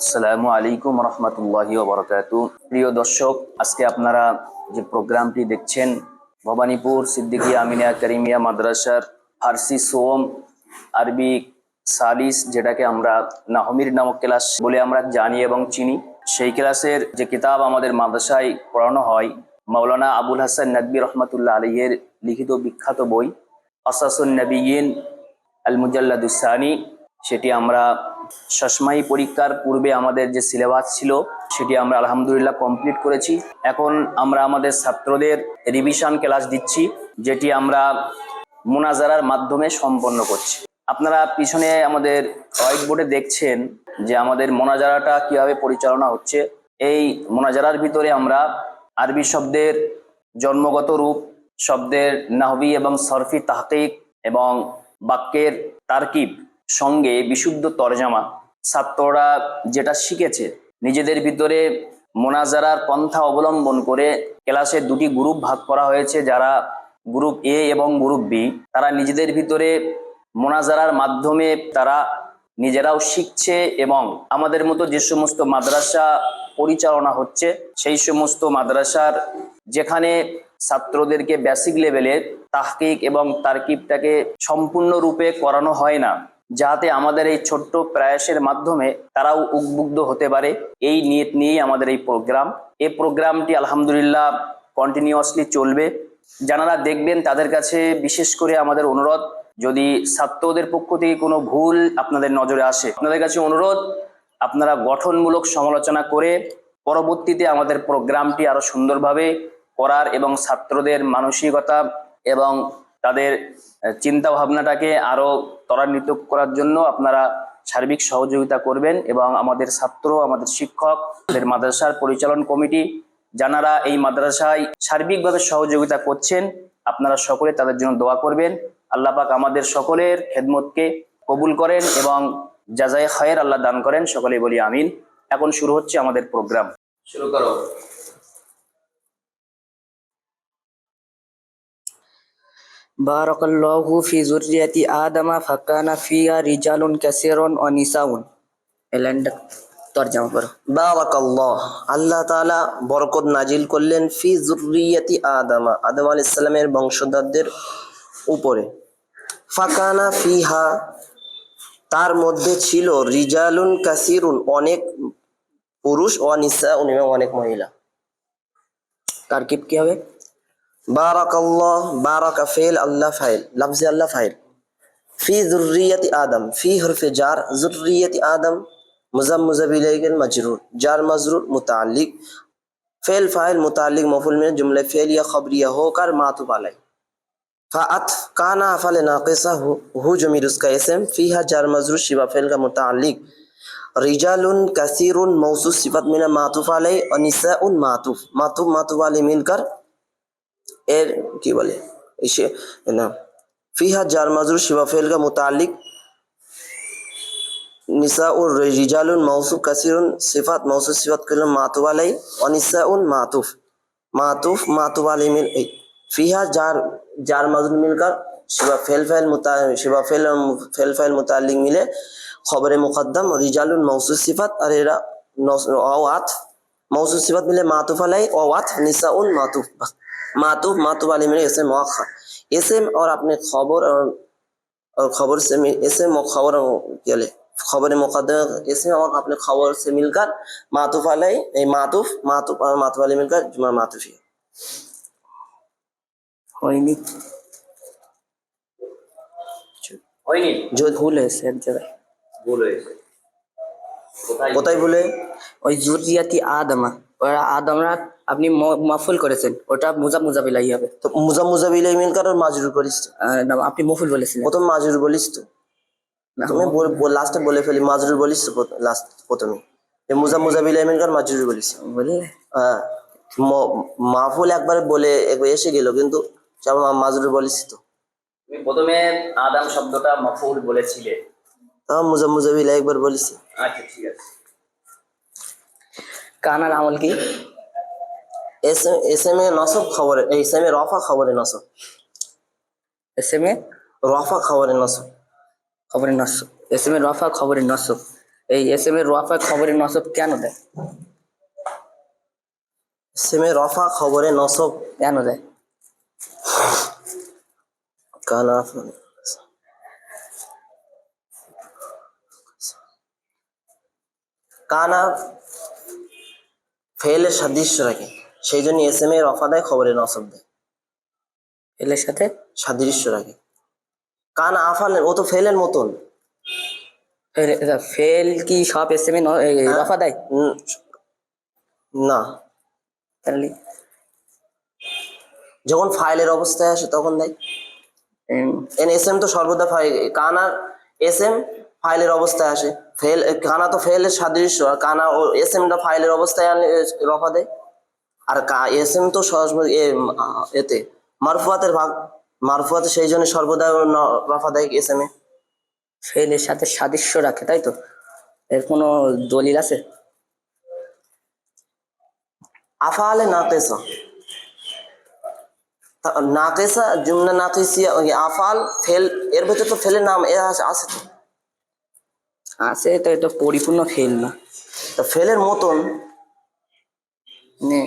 আসসালামু আলাইকুম রহমতুল্লাহি ওয়া বারাকাতুহু। প্রিয় দর্শক, আজকে আপনারা যে প্রোগ্রামটি দেখছেন ভবানীপুর সিদ্দিকিয়া আমিনিয়া কারিমিয়া মাদ্রাসার ফার্সি সোম আরবি সালিস, যেটাকে আমরা নাহমির নামক ক্লাস বলে আমরা জানি এবং চিনি, সেই ক্লাসের যে কিতাব আমাদের মাদ্রাসায় পড়ানো হয়, মাওলানা আবুল হাসান নদভী রহমতুল্লাহ আলাইহির লিখিত বিখ্যাত বই আসাসুন নবিয়্যিন আল মুজাল্লাদুস সানি, সেটি আমরা ষষ্ঠমায়ী পরীক্ষার পূর্বে আমাদের যে সিলেবাস ছিল সেটি আমরা আলহামদুলিল্লাহ কমপ্লিট করেছি। এখন আমরা আমাদের ছাত্রদের রিভিশন ক্লাস দিচ্ছি, যেটি আমরা মুনাজারার মাধ্যমে সম্পন্ন করছি। আপনারা পিছনে আমাদের হোয়াইট বোর্ডে দেখছেন যে আমাদের মুনাজারাটা কিভাবে পরিচালনা হচ্ছে। এই মুনাজারার ভিতরে আমরা আরবি শব্দের জন্মগত রূপ, শব্দের নাহবি এবং সরফি তাহকিক এবং বাক্যের তারকিব সঙ্গে বিশুদ্ধ তরজামা, ছাত্ররা যেটা শিখেছে নিজেদের ভিতরে মোনাজারার পন্থা অবলম্বন করে ক্লাসে দুটি গ্রুপ ভাগ করা হয়েছে। যারা গ্রুপ এ এবং গ্রুপ বি, তারা নিজেদের ভিতরে মোনাজারার মাধ্যমে তারা নিজেরাও শিখছে এবং আমাদের মতো যে সমস্ত মাদ্রাসা পরিচালনা হচ্ছে সেই সমস্ত মাদ্রাসার যেখানে ছাত্রদেরকে বেসিক লেভেলে তাহকিক এবং তারকিবটাকে সম্পূর্ণরূপে করানো হয় না, যাতে আমাদের এই ছোট্ট প্রয়াসের মাধ্যমে তারাও উদ্বুদ্ধ হতে পারে, এই নিয়ত নিয়েই আমাদের এই প্রোগ্রামটি আলহামদুলিল্লাহ কন্টিনিউয়াসলি চলবে। যারা দেখবেন তাদের কাছে বিশেষ করে আমাদের অনুরোধ, যদি ছাত্রদের পক্ষ থেকে কোনো ভুল আপনাদের নজরে আসে, আপনাদের কাছে অনুরোধ, আপনারা গঠনমূলক সমালোচনা করে পরবর্তীতে আমাদের প্রোগ্রামটি আরো সুন্দরভাবে করার এবং ছাত্রদের মানসিকতা এবং তাদের চিন্তা ভাবনাটাকে আরো ত্বরান্বিত করার জন্য আপনারা সার্বিক সহযোগিতা করবেন। এবং আমাদের ছাত্র, আমাদের শিক্ষক, আমাদের মাদ্রাসার পরিচালন কমিটি যারা এই মাদ্রাসায় সার্বিকভাবে সহযোগিতা করছেন, আপনারা সকলে তাদের জন্য দোয়া করবেন। আল্লাহ পাক আমাদের সকলের খেদমতকে কবুল করেন এবং জাযায়ে খায়ের আল্লাহ দান করেন, সকলেই বলি আমিন। এখন শুরু হচ্ছে আমাদের প্রোগ্রাম। শুরু করো। বারাকাল্লাহু ফি যুররিয়াতি আদামা ফাকানা ফিহা রিজালুন কাসীরুন ওয়া নিসাউন। এলান্ডা তরজমা করো। বারাকাল্লাহ, আল্লাহ তাআলা বরকত নাজিল করলেন ফি যুররিয়াতি আদামা, আদম আলাইহিস সালামের বংশধরদের উপরে। ফাকানা ফিহা, তার মধ্যে ছিল রিজালুন কাসীরুন, অনেক পুরুষ, ও নিসাউন, এবং অনেক মহিলা। তারকিব কি হবে? বারাকাল্লাহ, বারাকা ফেল, আল্লাহ ফাইল, লফজে আল্লাহ ফাইল। ফি যুররিয়াতি আদম, ফি হরফে জার, যুররিয়াতি আদম মুজাম মুজাফ ইলাইহি মাজরুর, জার মাজরুর मुताल्लिक, फेल फाइल मुताल्लिक मफूल में जुमला फेलिया खबरिया होकर मातूफ अलैह। फाअत काना अफल नाक़िसा हु जमीर उसका इसम, फीहा जार मजरूर शिबा फेल का मुताल्लिक, रिजालुन कसीरुन मौसूफ सिफत मिना मातूफ अलैह, और निसाउन मातूफ, मातूफ मातूफ अलैह मिलकर एर की बोले इसे ना। फीहा जार मजरूर शिबा फेल का मुताल्लिक, निसाउन रिजालुन मौसूफ कसीरुन सिफात मौसूफ सिफत कलम मातूफ अलैह, और निसाउन मातूफ मातूफ मातूफ अलैह मिल। फीहा जार जार मजरूर मिलकर शिबा फेल फाइल मुताल्लिक मिले खबर मुकद्दम, रिजालुन मौसूफ सिफत और एरा औआत मौसूफ सिफत मिले मातूफ अलैह, औआत निसाउन मातूफ, मातूफ मातूफ अलैह मिले इसम मुअख्खर, इसम और अपने खबर और खबर से इसम और खबर क्या ले खबर मुकद्दम, इसमें और अपने खबर से मिलकर मातूफ अलैह, मातूफ मातूफ और मातूफ अलैह मिलकर जुमला मातूफी। হয়নি, হয়নি, जो ভুল হয়েছে এক জায়গায়। ভুল হয়েছে কোথায় বলে? ওই যুররিয়াতি আদামা, ওরা আদমরা আপনি মাফুল করেছেন, ওটা মুজাফ মুজাফ ইলাইহি হবে। তো মুজাম মুজাফ ইলাইহি মিলकर और মাজরুর করিস তো। না, আপনি মফুল বলেছিলেন। প্রথম মাজরুর বলিস তো, তুমি লাস্টে বলে ফেলি মাজরুর বলিস তো লাস্ট প্রথমে, এই মুজাম মুজাফ ইলাইহি মিলकर মাজরুর বলিস বলে। হ্যাঁ, মাফুল একবার বলে একবার এসে গেল, কিন্তু মাজরুর বলিস তো। তুমি প্রথমে আদম শব্দটা মাফউল বলেছিলে, তাও মুজাম মুজাফ ইলাইহি একবার বলিস। আচ্ছা ঠিক আছে। কানার আমল কি? এসএমএ নসব খবরে, এসএমএ রফা খবরে নসব, এসএমএ রফা খবরে নসব, খবরের নসব, এসএমএ রফা খবরের নসব। এই এস এম এর রফা খবরের নসব কেন দেয়? সেমে রফা খবরে নসব কেন দেয়? কানা কানা ফেলের সাদৃশ্য রাখে, সেই জন্য এস এম এ রফা দেয়, খবরে নসব দেয়, ফেলের সাথে সাদৃশ্য রাখে। কানা আফালের, ও তো ফেলের মতন। ফেল কি সব এস এম এ হ্যাঁ? রফা দেয়? না, তাহলে যখন ফাইলের অবস্থায় আসে তখন দেয়। এস এম তো সর্বদা ফাইল, কানার এস এম ফাইলের অবস্থায় আসে, ফেল কানা তো ফেলের সাদৃশ্য, আর কানা ও এস এমটা ফাইলের অবস্থায় আনলে রফা দেয়। আর এস এম তো এতে মারফুয়াতের ভাগ, মারফুয়াতে, সেই জন্য সর্বদা রফা দেয় এস এম এ। ফেলের সাথে সাদৃশ্য রাখে, তাই তো? এর কোনো দলিল আছে? আফালে নাকেসা, নাকেসা জুমলা নাকিসিয়া, আফাল ফেল, এর ভিতরে তো ফেলের নাম এ আছে তো। আছে তো, এটা পরিপূর্ণ ফেল না। তা ফেলের মতন। মানে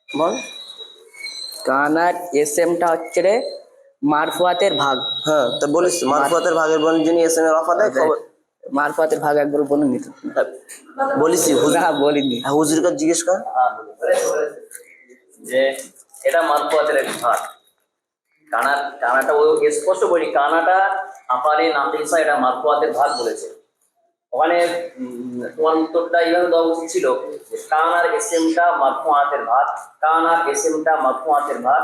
বল। কানার এস এমটা হচ্ছে রে মারফুয়াতের ভাগ। হ্যাঁ, তা বলিস মারফুয়াতের ভাগের বোন যিনি এস এম এ রফা দেয় খবর। মারফুয়াতের ভাগ একবার বলুন নি তো। বলিস না, বলিনি। হুজুরকে জিজ্ঞেস কর। যে এটা মারফুয়াতের এক ভাগ। কানাটা ও স্পষ্ট বলি, কানাটা আফালে নাকিসা এটা মারফুয়াতের ভাগ বলেছে। ওখানে তোমার উত্তরটা এইভাবে দেওয়া উচিত ছিল যে কানার এসএমটা মারফুয়াতের ভাগ, কানার এসএমটা মারফুয়াতের ভাগ,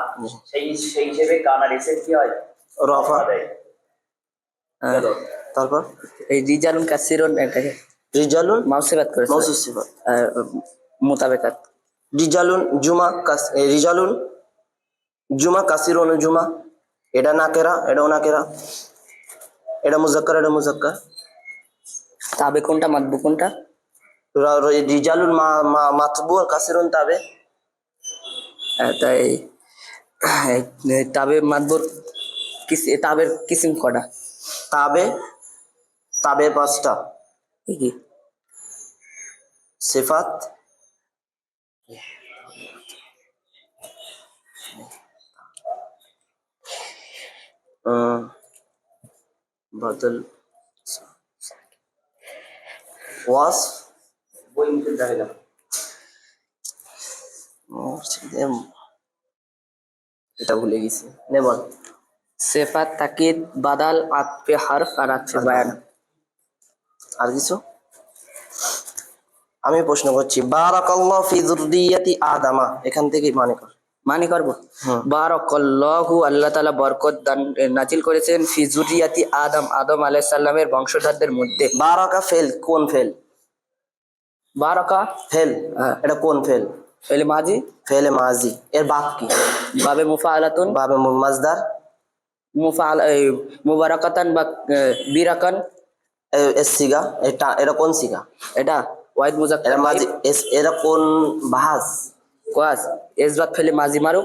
সেই হিসেবে কানার এসএম কি হয়? রফা দেয়। হ্যাঁ। গেল। তারপর এই রিজালুন কাসিরুন এটাকে রিজালুন মাউসিবাত করেছে। মৌসুফ সিফাত। মোতাবেকাত। রিজালুন জুমা রিজালুন জুমা কাসিরুন জুমা, এটা নাকেরা, এটাও নাকেরা, এটা মুজাক্কার, এটা মুজাক্কার। তাবে কোনটা, মাতবু কোনটা? রিজালুন মাতবু আর কাসিরুন তাবে। তাই তাবে মাতবুর তাবের কিসিম কটা? তাবে, তাবের পাঁচটা। কি কি? সিফাত, বদল, ওয়াসফ, বই মুখে দেখা গেল। এটা ভুলে গেছি, নে বল। সেফাত, তাকিদ, বাদাল, আতফে হারফ আর আতফে বায়ান। আর কিছু? আমি প্রশ্ন করছি, বারাকাল্লাহু ফি যুররিয়াতি আদামা, এখান থেকেই মানে কর। মানে করবো। হুম। বারাকাল্লাহু, আল্লাহ তাআলা বরকত দান নাজিল করেছেন, ফি যুররিয়াতি আদম, আদম আলাইহিস সালামের বংশধরদের মধ্যে। বারাকা ফেল, কোন ফেল? বারাকা ফেল, হ্যাঁ। এটা কোন ফেল? ফেলে মাজি, ফেলে মাজি, এর বাপ কি? বাবে মুফাআলাতুন, বাবে মাজদার, মুফাআল মুবারাকাতান বা বিরাকান। এর সিগা, এটা এটা কোন সিগা? এটা ওয়াহিদ মুজাক্কার এটা মাজি, এরা কোন বাহাজ? কোয়াস ইসবাত ফেলে মাজি মারু।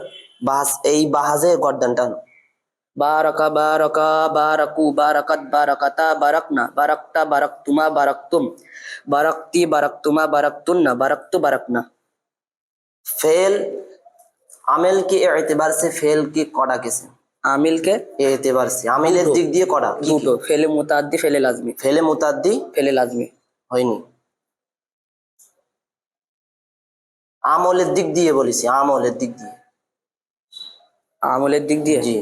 বাহাজ, এই বাহাজে গর্দান টানো। বারাকা, বারাকা, বারাকু, বারাকাত, বারাকাতা, বারাকনা, বারাকতা, বারাকতুমা, বারাকতুম, বারাকতি, বারাকতুমা, বারাকতুন্না, বারাকতু, বারাকনা। फेल आमिल के एतबार से फेल की कड़ा किसे? আমিলকে एतबार से आमिलेर দুটো। दिक दिए कड़ा की দুটো, ফেলে মুতাদ্দি, ফেলে লাজমি। फेले मुताद्दी ফেলে লাজমি হয়নি, আমলের দিক দিয়ে বলেছি, আমলের দিক দিয়ে। আমলের দিক দিয়ে। জি,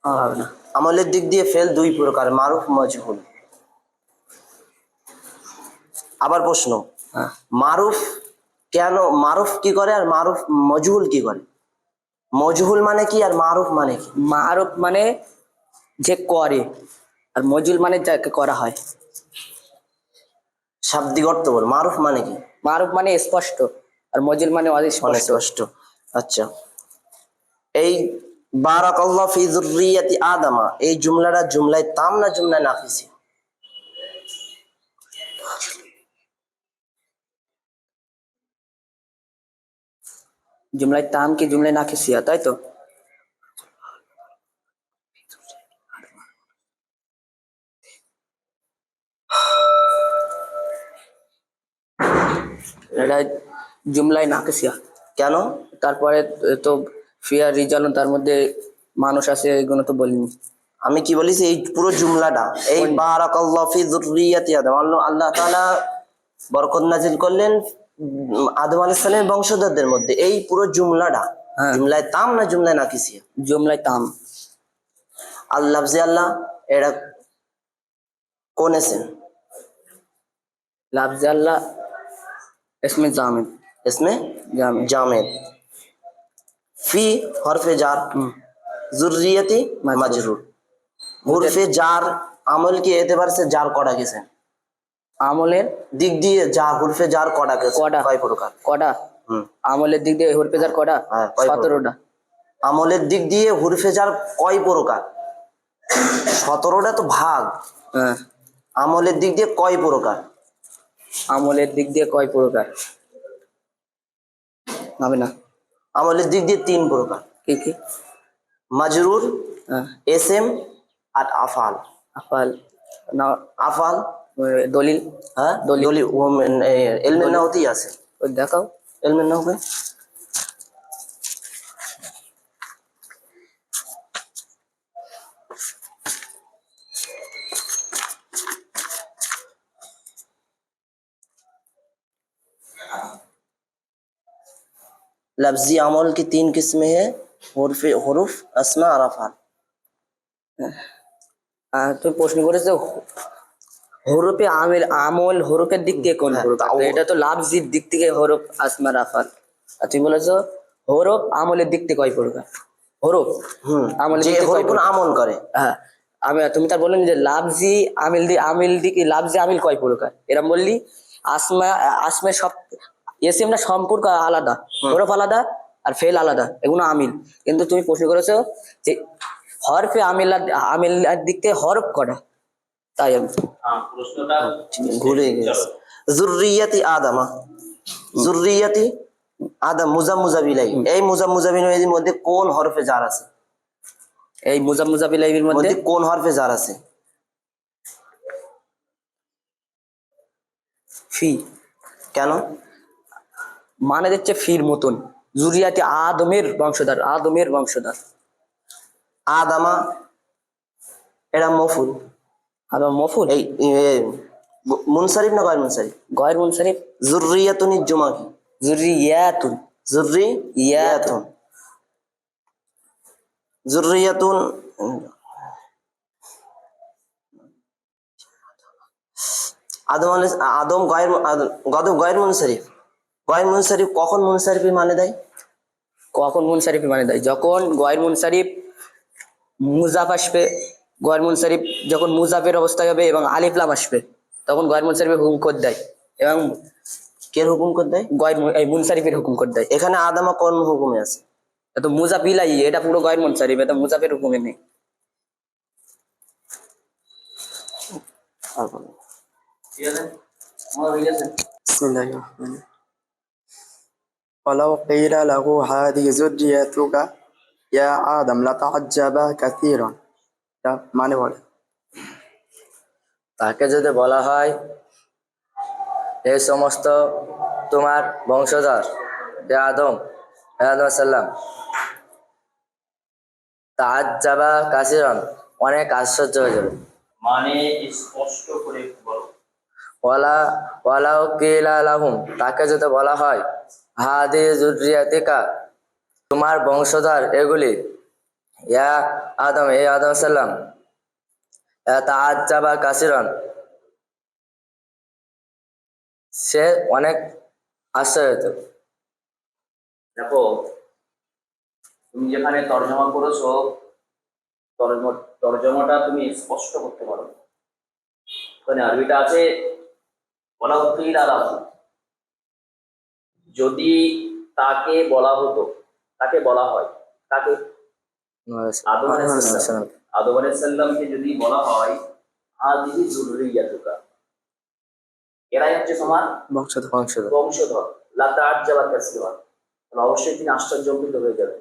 হবে না। আমলের দিক দিয়ে ফেল দুই প্রকার, মারুফ মজহুল। আবার প্রশ্ন, হ্যাঁ। মারুফ কেন, মারুফ কি করে আর মারুফ মজহুল কি করে? মজহুল মানে কি আর মারুফ মানে কি? মারুফ মানে যে করে, আর মজুল মানে যাকে করা হয়। শাব্দিক অর্থ বল, মারুফ মানে কি? মারুফ মানে স্পষ্ট, আর মজুল মানে অস্পষ্ট। অস্পষ্ট। আচ্ছা, এই বারাকাল্লাহু ফি যুররিয়াতি আদামা, এই জুমলাটা জুমলায় তাম না জুমলায় নাফিসি? জুমলায় তাম কি জুমলায় নাকিসিয়া, তাই তো? এটা জুমলায় নাকিসিয়া। কেন? তারপরে তো ফিয়া রিজালুন, তার মধ্যে মানুষ আছে, এগুলো তো বলিনি। আমি কি বলেছি, এই পুরো জুমলাটা, এই বারাকাল্লাহু ফি যুররিয়াতি আদম, আল্লাহ তাআলা বরকত নাজিল করলেন আদম আলাইহিস সালামের বংশধরদের মধ্যে, এই পুরো জুমলাটা হ্যাঁ। জুমলায় তাম না জুমলায় নাকিসিয়া? জুমলায় তাম। আল্লাহ যে আল্লাহ, এটা কোন এসেন? লাফজে আল্লাহ ইসমে জামিদ। इसमें জামিদ। जामिद। फी हरफे जार, जुर्रियती मजरूर। हरफे जार আমল কি এতেবার সে জার করা গেছে? আমলের দিক দিয়ে জার, হরফে জার করা গেছে কটা? কয় প্রকার? কটা? হুম। আমলের দিক দিয়ে হরফে জার কটা? হ্যাঁ, কয় প্রকার? 17টা। আমলের দিক দিয়ে হরফে জার কয় প্রকার? 17টা তো ভাগ। হ্যাঁ। আমলের দিক দিয়ে কয় প্রকার? আমলের দিক দিয়ে কয় প্রকার হবে না? আমলের দিক দিয়ে 3 প্রকার। কি কি? মাজরুর, হ্যাঁ। এসএম আর আফআল। আফাল না, আফআল দলিল। হ্যাঁ, দলিল। দলিল ইলমে নাহতেই আছে। ওই দেখাও। इल्म ना हो गए। लफ्जी अमल की 3 किस्में है, हुरूफ, अस्मा और अफ़आल। তুমি প্রশ্ন করেছো হরফে আমিল, আমল হরফের দিক থেকে কোন হরফ? তো এটা তো লাফজির দিক থেকে হরফ আসমা রাফাল। আর তুমি বলেছো হরফ আমলের দিক থেকে কয় প্রকার? হরফ আমলের যে দিক থেকে কয় হরফ প্রকার? আমল করে। হ্যাঁ। তুমি তার বললেন যে লাফজি আমিল দিক, লাফজি আমিল কয় প্রকার এরম বললি। আসমা আসমে সব এসএমটা সম্পর্ক আলাদা, হরফ আলাদা আর ফেল আলাদা, এগুলো আমিল। কিন্তু তুমি প্রশ্ন করেছো যে হরফে আমিল দিক থেকে হরফ কটা, তাই আমি প্রশ্নটা ঘুরে গেছে। যুররিয়াতি আদমা, যুররিয়াতি আদম মুজাবিলাই, এই মুজাবিলাইয়ের মধ্যে কোন হরফে জার আছে? এই মুজাবিলাইহির মধ্যে মধ্যে কোন হরফে জার আছে? ফি। কেন? মানে দিচ্ছে ফির মতন, জুরিয়াতি আদমের বংশধর, আদমের বংশধর। আদামা এটা মফুল, আদম মফুল। এই মুনসারিফ না গয়র মুনসারিফ? গয়ের মুনসারিফ। যুররিয়াতুন জুমা কি? জুরিয়াতুন। যুররিয়াতুন, যুররিয়াতুন আদম গয়ের মুনসারিফ। গয়ের মুনসারিফ কখন মুনসারিফি মানে দেয়? কখন মুনসারিফি মানে দেয়? যখন গয়ের মুনসারিফ মুজাফ আসবে, গয়ের মুনসারিফ যখন মুজাফের অবস্থায় হবে এবং আলিফ লাম আসবে, তখন গয়ের মুনসারিফের হুকুম করে দেয়। এবং কে হুকুম করে দেয়? এই মুনসারিফের হুকুম করে দেয়। এখানে আদামা কোন হুকুমে আছে? এত মুজাফিলাই, এটা পুরো গয়ের মুনসারিফ, এটা মুজাফের হুকুমে নেই। بسم الله الرحمن الرحيم. ولو قيل له هذه ذريتك يا آدم لتعجب كثيرا. মানে বলে তাকে যদি বলা হয় এই সমস্ত তোমার বংশধর হে আদম, হে আদম সাল্লাম, তাআজ্জাবা কাসিরান, অনেক আশ্চর্য হয়ে যাবে। মানে স্পষ্ট করে বলো। ওয়ালাউ কিলা লাহুম, তাকে যদি বলা হয় হাদি যুররিয়াতিকা, তোমার বংশধর এগুলি, ইয়া আদম, হে আদম সাল্লাম, তাআজ্জাবা কাসিরান, সে অনেক আশ্চর্য হতো। দেখো, তুমি যেখানে তর্জমা করেছো, তর্জমাটা তুমি স্পষ্ট করতে পারো। ওখানে আরবিটা আছে বলা হকিল আলাহু, যদি তাকে বলা হতো, তাকে বলা হয়, তাকে আদম আলাইহিস সালাম, আদম আলাইহিস সালামকে যদি বলা হয় হাদিহি যুররিয়াতুকা, এরাই হচ্ছে তোমার বংশধর। বংশধর, লা তাআজ্জাবা কাসিরা, তাহলে অবশ্যই তিনি আশ্চর্যজনিত হয়ে যাবেন,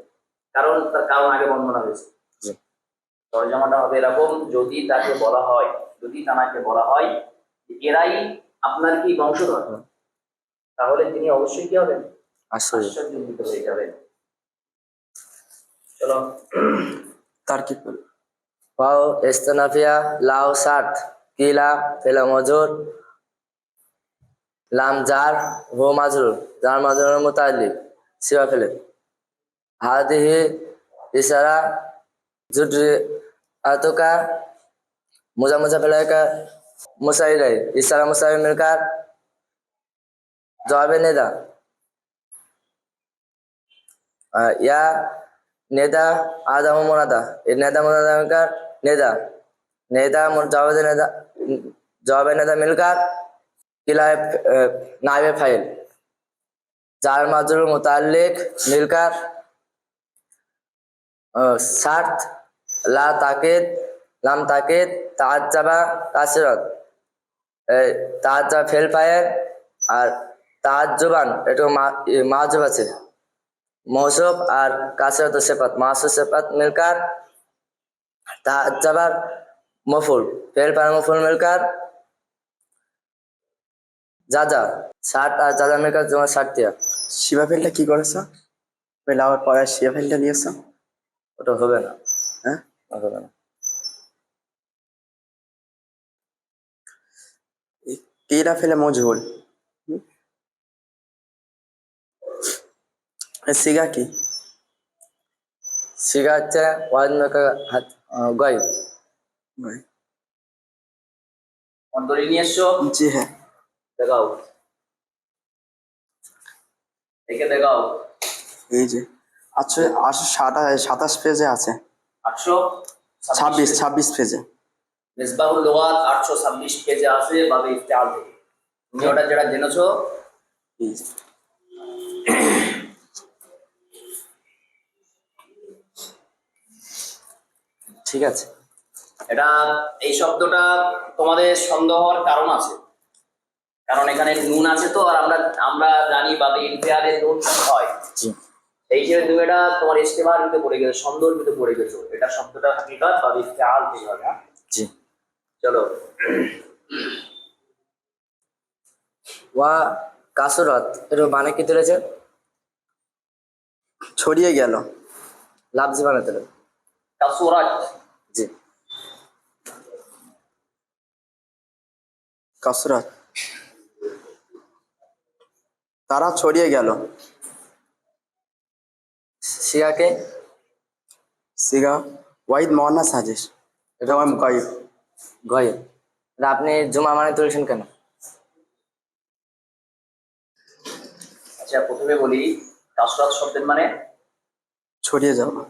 কারণ তার কারণ আগে বর্ণনা হয়েছে। জি। তর্জমাটা হবে এরকম, যদি তাকে বলা হয়, যদি তাকে বলা হয় যে এরাই আপনার কি বংশধর, তাহলে তিনি অবশ্যই কি হবেন? আশ্চর্য। আশ্চর্যজনিত হয়ে যাবেন। চলো তারকিব করো। ওয়াও ইস্তেনাফিয়া লাউ সাত কিলা ফেলা মজুর লাম জার হো মাজরুর জার মাজরুর মুতাআল্লিক সিওয়া ফেলে হাদিহি ইশারা জুডরি আতুকা মুজা মুজা ফেলাকা মুসাইরাই ইশারা মুসাই মিলকার জবাবে নেদা या नेदा आदम मुनादा नेदा मुनादा मिलकर नेदा नेदा जवाब नेदा जवाब नेदा मिलकर किला नाइबे फाइल जार मजरूर मुताल्लिक मिलकर शर्त ला ताकिद लाम ताकिद ताज्जबा कासरत ताज्जा फेल पाए और ताज्जुबान एटो माजुब আছে मौसूफ और कासरत सिफत मासूफ सिफत मिलकर ताज्जबर मफूल फेल पर मफूल मिलकर जाजा सात और जाजा मिलकर जो सात दिया শিবা ফেলটা কি করেছো? ওই লাউয়ের পরে শিবা ফেলটা নিয়েছো? ওটা হবে না, হ্যাঁ, হবে না। কিলা ফেলে মজহুল। সিগা কি? সিগা হচ্ছে ওয়াজ মেকা গয় অন্তরী নিয়ে এসছো, জি হ্যাঁ। দেখাও, একে দেখাও। এই যে আচ্ছা 27 পেজে আছে, 26 পেজে। মিসবাহুল লুগাত 826 পেজে আছে বাবে ইফতিআল থেকে। তুমি ওটা যেটা জেনেছো, এই যে। ঠিক আছে। এটা এই শব্দটা তোমাদের সন্দেহ হওয়ার কারণ আছে, কারণ এখানে নুন আছে তো, আর আমরা আমরা জানি বাবে ইফতিআলের নুন হয়, জি এই হিসেবে তুমি এটা তোমার ইস্তেমার ভিতরে পড়ে গেছো, সন্দেহের ভিতরে পড়ে গেছো। এটা শব্দটা হাকিকাত বাবে ইফতিআল থেকে হবে। হ্যাঁ, জি। চলো ওয়া কাসরত এর মানে কি তুলেছে? ছড়িয়ে গেল। লাফজি বানাতে হবে। কাসুরাত, জি কাসরাত, তারা ছড়িয়ে গেল। সিগাকে সিগা ওয়াহিদ মোহান্নাস সাজেশ, এটা আমার মুকাইব। গয় এটা আপনি জুমা মানে তুলেছেন কেন? আচ্ছা প্রথমে বলি, কাসরাত শব্দের মানে, ছড়িয়ে যাওয়া।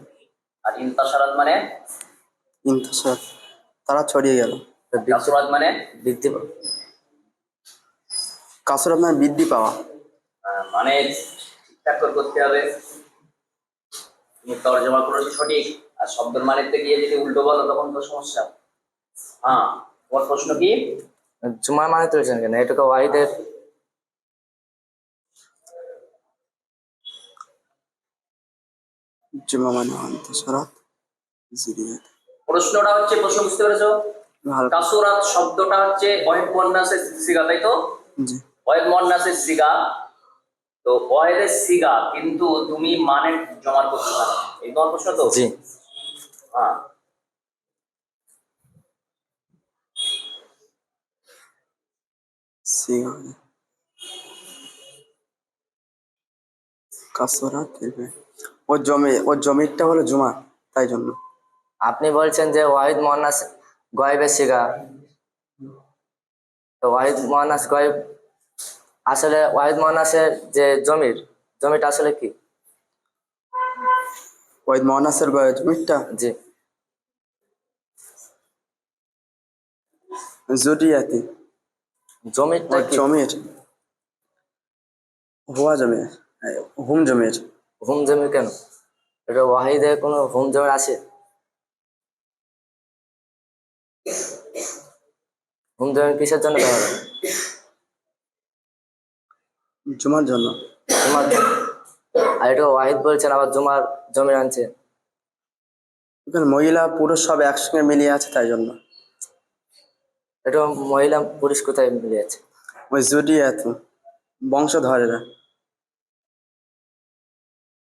আর ইনতাসারাত মানে, ইন্তাসার, তারা ছড়িয়ে গেল। কাসরাত মানে বৃদ্ধি পাবে। কাসরাত মানে বৃদ্ধি পাওয়া। মানে ঠিকঠাক করে করতে হবে। তুমি তর্জমা করেছো সঠিক, আর শব্দের মানেতে গিয়ে যদি উল্টো বলো তখন তো সমস্যা। হ্যাঁ, তোমার প্রশ্ন কি? জুমা মানে তুলেছেন কেন? এটুকু ওয়াহিদের জুমা মানে ইন্তাসারাত জিরিয়াত। প্রশ্নটা হচ্ছে, প্রশ্ন বুঝতে পেরেছো? হালকা। কাসুরাত শব্দটা হচ্ছে ওয়াহিদ মুয়ান্নাসের সিগা, তাই তো? জি। ওয়াহিদ মুয়ান্নাসের সিগা, তো ওয়াহিদের সিগা, কিন্তু তুমি মানে জমার করতে পারো, এই তোমার প্রশ্ন তো? জি হ্যাঁ, সিগা কাসরাত ওর জমিরটা হলো জুমা, তাই জন্য। আপনি বলছেন যে ওয়াহিদ মোহান্নাস গয়েবের সিগা, তো ওয়াহিদ মোহান্নাস গয়েব আসলে ওয়াহিদ মোহান্নাসের যে জমিটা আসলে কি? ওয়াহিদ মোহান্নাসের জমিরটা জি জুরিয়াতি। জমিটা কি? জমির হুয়া জমির, হুম জমির। হুম জমি কেন? এটা ওয়াহিদে কোনো হুম জমি আছে? হুম জমি কিসের জন্য ব্যবহার হয়? জুমার জন্য। তোমার আর এটা ওয়াহিদ বলছেন, আবার জুমার জমির আনছে। এখানে মহিলা পুরুষ সব একসঙ্গে মিলিয়ে আছে তাই জন্য। এটা মহিলা পুরুষ কোথায় মিলে আছে? ওই জুরিয়াত বংশধরেরা।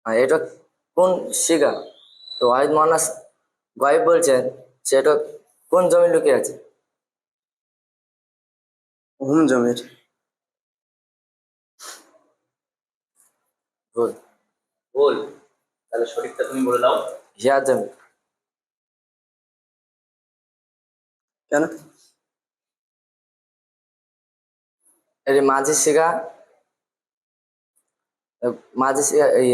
আর এটা কোন শিগা? তো ওয়াহিদ মোহান্নাস গায়েব বলছেন সেটা কোন জমি লুকিয়ে আছে? হুম জমির। ভুল। ভুল। তাহলে সঠিকটা তুমি বলে দাও। হিয়ার জমি। কেন? এর মাঝি শিগা, মাঝি শিগা এই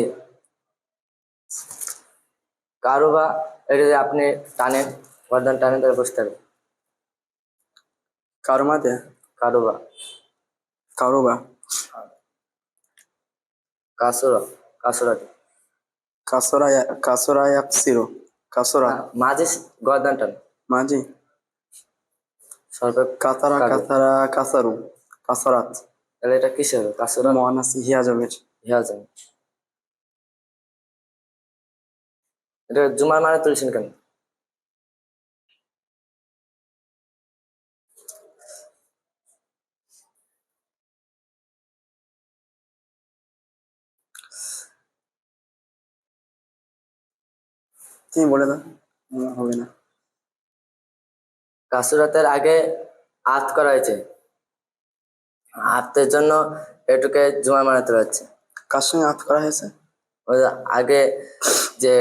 কারুবা, এটা যদি আপনি টানেন, গর্দান টানেন তাহলে বুঝতে হবে। কারমাতে কারুবা, কারোবা কাসুরা, কাসুরা। কাসরা কাসরা ইয়াকসিরো কাসরা মাঝি গর্দান টান, মাঝি সর্ব কাতারা কারু। কাতারা কাসারু কাসারাত তাহলে এটা কিসে হবে? কাসুরা, মুআন্নাস হিয়া জমির। হিয়া জমি। এটা জুমার মানে তুলছেন কেন? তুমি বলে দাও। হবে না। কাসুরাতের আগে আত করা হয়েছে, আতের জন্য এটুকে জুমার মানে তোলা হচ্ছে। কার সঙ্গে আত করা হয়েছে? ওই আগে যে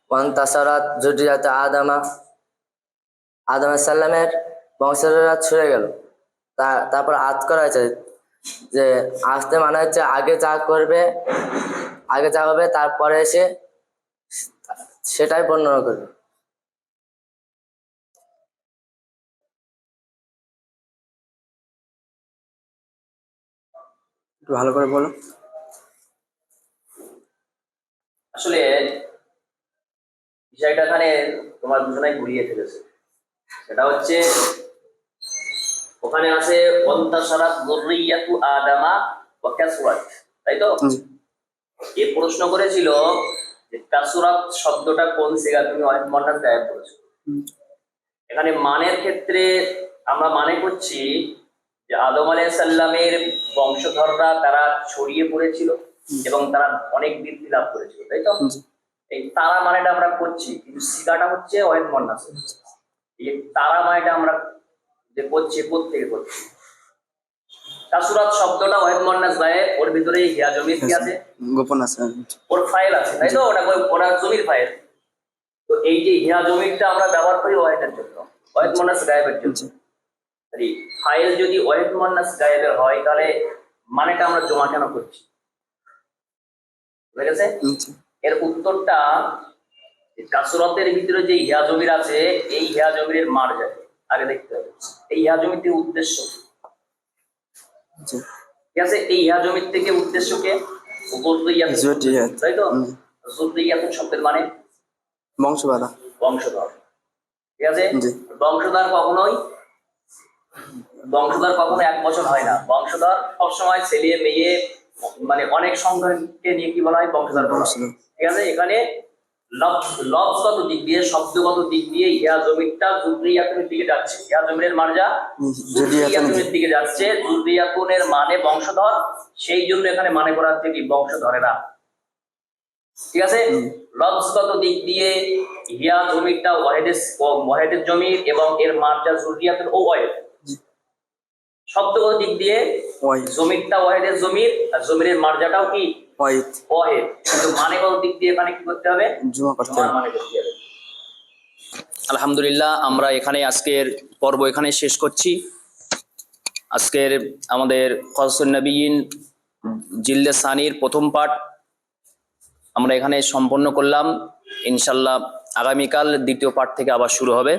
ওয়ান্তাসারাত জুরিয়াতে আদামা, আদম সাল্লামের বংশধররা ছুড়ে গেল, তারপর আত করা হয়েছে যে আসতে মানে হচ্ছে আগে যা করবে, আগে যা হবে তারপরে এসে সেটাই বর্ণনা করবে। একটু ভালো করে বলো। আসলে বিষয়টা এখানে তোমার দুজনাই ঘুরিয়ে ফেলেছে। সেটা হচ্ছে ওখানে আছে অন্তাসারাত যুররিয়াতু আদামা ওয়া কাসরাত, তাই তো? জি। এ প্রশ্ন করেছিল যে কাসরাত শব্দটা কোন সিগা, তুমি ওয়াহিদ মোহান্নাস গায়েব করেছো। এখানে মানের ক্ষেত্রে আমরা মানে করছি যে আদম আলাইহিস সালামের বংশধররা তারা ছড়িয়ে পড়েছিল এবং তারা অনেক বৃদ্ধি লাভ করেছিল, তাই তো? জি। এই তারা মানেটা আমরা করছি, কিন্তু সিগাটা হচ্ছে ওয়াহিদ মোহান্নাস। এই তারা মানেটা আমরা যে করছি কোত্থেকে করছি? কাসুরাত শব্দটা ওয়াহিদ মোহান্নাস গায়েব, ওর ভিতরে হিয়া জমির কি আছে? গোপন আছে। ওর ফাইল আছে, তাই তো? ওটা জমির ফাইল। তো এই যে হিয়া জমিরটা আমরা ব্যবহার করি ওয়াহিদের জন্য, ওয়াহিদ মোহান্নাস গায়েবের জন্য। জি। ফাইল যদি ওয়াহিদ মোহান্নাস গায়েবের হয় তাহলে মানেটা আমরা জমা কেন করছি? বুঝে গেছে? জি। এর উত্তরটা কাসরাতের ভিতরে যে হিয়া জমির আছে, এই হিয়া জমির মার যায় আগে দেখতে হবে। এই হিয়া জমিটির উদ্দেশ্য কি? জি। ঠিক আছে, এই হিয়া জমির থেকে উদ্দেশ্যকে জুরিয়াত। তাই তো? জুররিয়াত শব্দের মানে বংশবাদা। বংশধর, ঠিক আছে? জি। বংশধর কখনো এক বছর হয় না। বংশধর সবসময় ছেলে মেয়ে মানে অনেক সংখ্যাকে নিয়ে কি বলা হয়? বংশধর বলা হয়। বংশধর। ঠিক আছে, এখানে লফজগত দিক দিয়ে, শব্দগত দিক দিয়ে হিয়া জমিরটা যুররিয়াতুনের দিকে যাচ্ছে। হিয়া জমিরের মার্জা যুররিয়াতুনের দিকে যাচ্ছে। যুররিয়াতুনের মানে বংশধর, সেই জন্য এখানে মানে করা হচ্ছে কি? বংশধরেরা। ঠিক আছে, লফজগত দিক দিয়ে হিয়া জমিরটা ওয়াহিদের জমির এবং এর মার্জা যুররিয়াতুন ও ওয়াহিদ। শব্দগত দিক দিয়ে ওয়াহিদ। জমিরটা ওয়াহিদের জমির, আর জমিরের মার্জাটাও কি? ওয়াহিদ। ওয়াহিদ। কিন্তু মানেগত দিক দিয়ে এখানে কি করতে হবে? জমা করতে জমার হবে। মানে করতে হবে। আলহামদুলিল্লাহ, আমরা এখানে আজকের পর্ব এখানে শেষ করছি। আজকের আমাদের কসসুন নবিয়্যিন জিলদে সানির প্রথম পাঠ আমরা এখানে সম্পন্ন করলাম। ইনশাল্লাহ আগামীকাল দ্বিতীয় পাঠ থেকে আবার শুরু হবে।